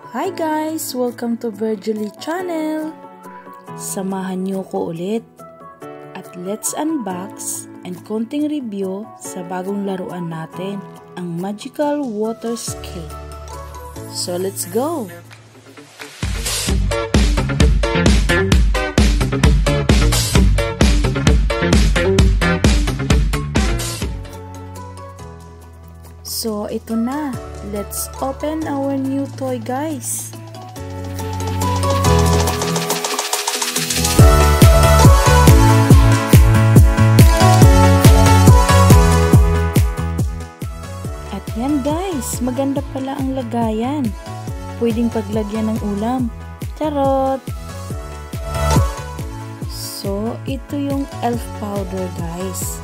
Hi guys! Welcome to Virgily Channel! Samahan niyo ko ulit at let's unbox and konting review sa bagong laruan natin, ang Magical Water Skate. So let's go! So, ito na. Let's open our new toy, guys. At yan, guys. Maganda pala ang lagayan. Pwedeng paglagyan ng ulam. Charot! So, ito yung elf powder, guys.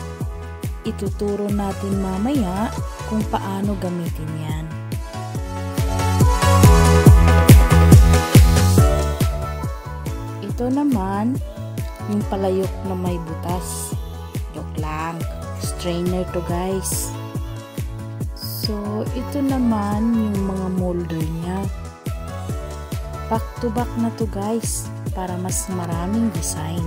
Ituturo natin mamaya kung paano gamitin yan. Ito naman, yung palayok na may butas. Joke lang. Strainer to, guys. So, ito naman yung mga molder niya. Back to back na to, guys, para mas maraming design.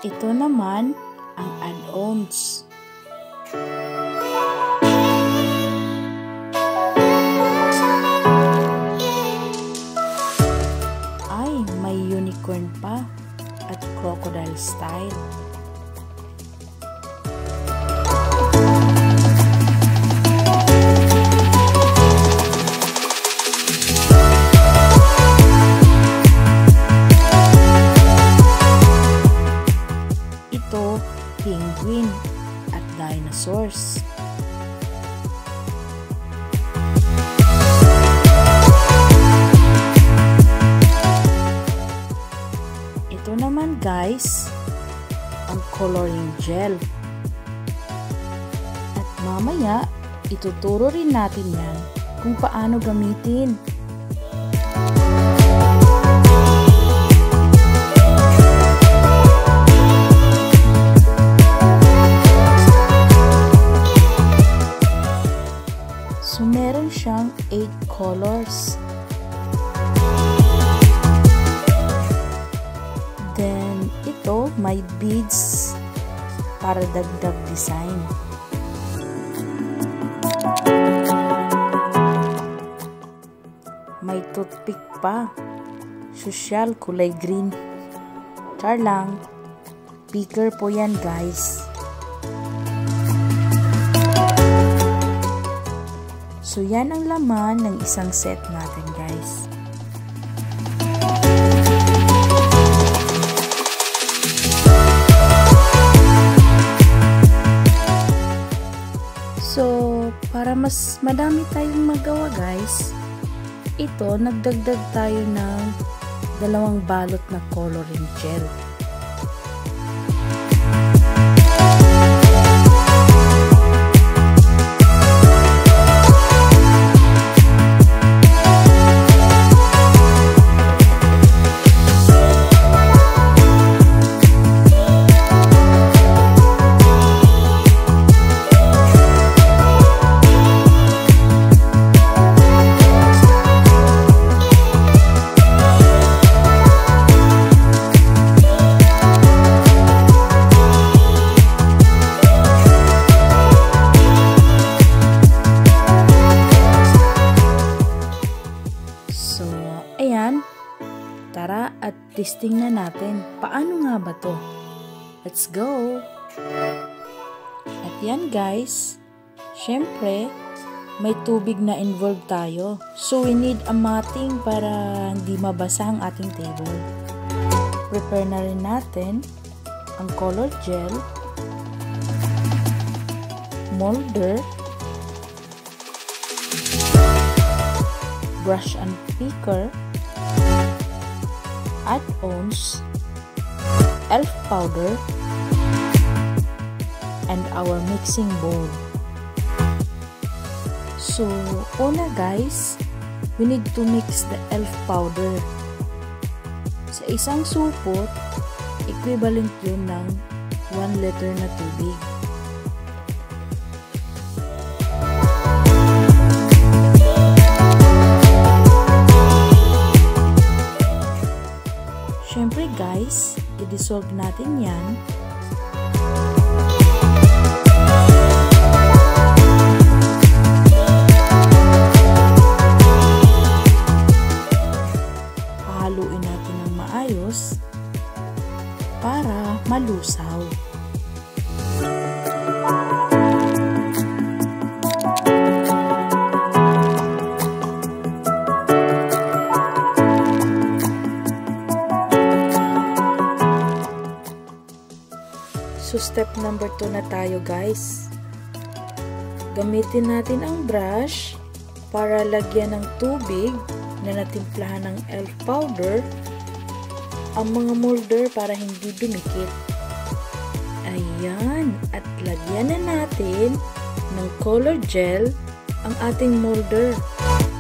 Ito naman ang add-ons. Ay, may unicorn pa at crocodile style. Penguin at dinosaurs. Ito naman, guys, ang coloring gel. At mamaya, ituturo rin natin yan kung paano gamitin. So, meron siyang 8 colors. Then, ito, may beads para dagdag design. May toothpick pa. Social, kulay green. Char lang. Picker po yan, guys. So, yan ang laman ng isang set natin, guys. So, para mas madami tayong magawa, guys, ito, nagdagdag tayo ng 2 balot na coloring gel. So, ayan. Tara at testing na natin. Paano nga ba to? Let's go! At yan, guys. Siyempre, may tubig na involved tayo. So, we need a matting para hindi mabasa ang ating table. Prepare na rin natin ang color gel, molder, brush and picker, add-ons, elf powder, and our mixing bowl. So, una, guys, we need to mix the elf powder. Sa isang supot, equivalent yun ng 1 liter na tubig. Siyempre guys, i-dissolve natin yan. Haluin natin ng maayos para malusaw. So step number 2 na tayo guys. Gamitin natin ang brush para lagyan ng tubig na natimplahan ng elf powder ang mga molder para hindi dumikit. Ayan, at lagyan na natin ng color gel ang ating molder.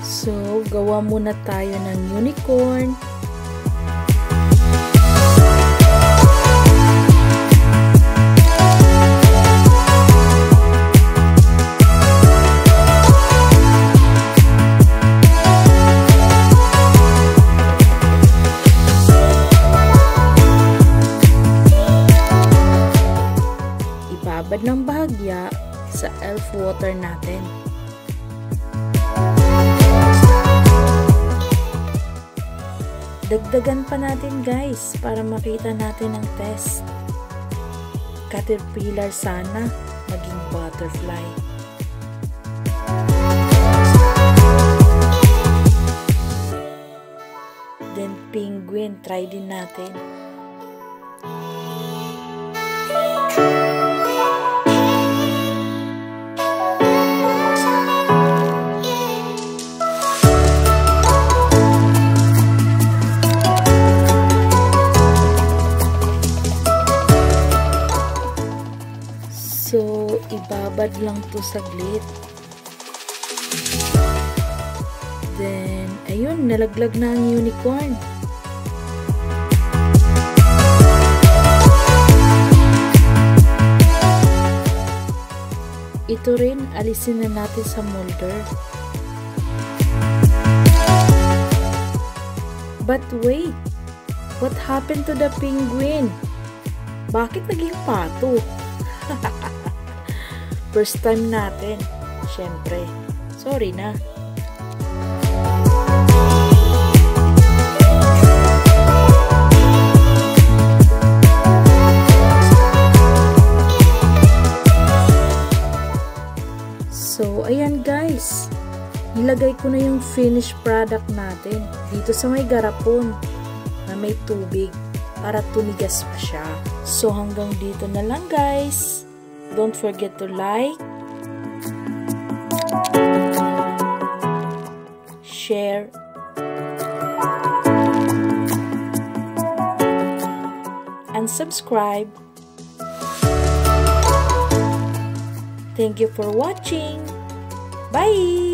So gawa muna tayo ng unicorn. Ibabad ng bahagya sa elf water natin. Dagdagan pa natin guys para makita natin ang test. Caterpillar sana maging butterfly. Then penguin, try din natin. So, ibabad lang to saglit. Then, ayun, nalaglag na ang unicorn. Ito rin, alisin na natin sa molder. But wait, what happened to the penguin? Bakit naging pato? First time natin, syempre. Sorry na. So, ayan guys. Nilagay ko na yung finished product natin dito sa may garapon na may tubig para tumigas pa siya. So, hanggang dito na lang guys. Don't forget to like, share, and subscribe. Thank you for watching. Bye!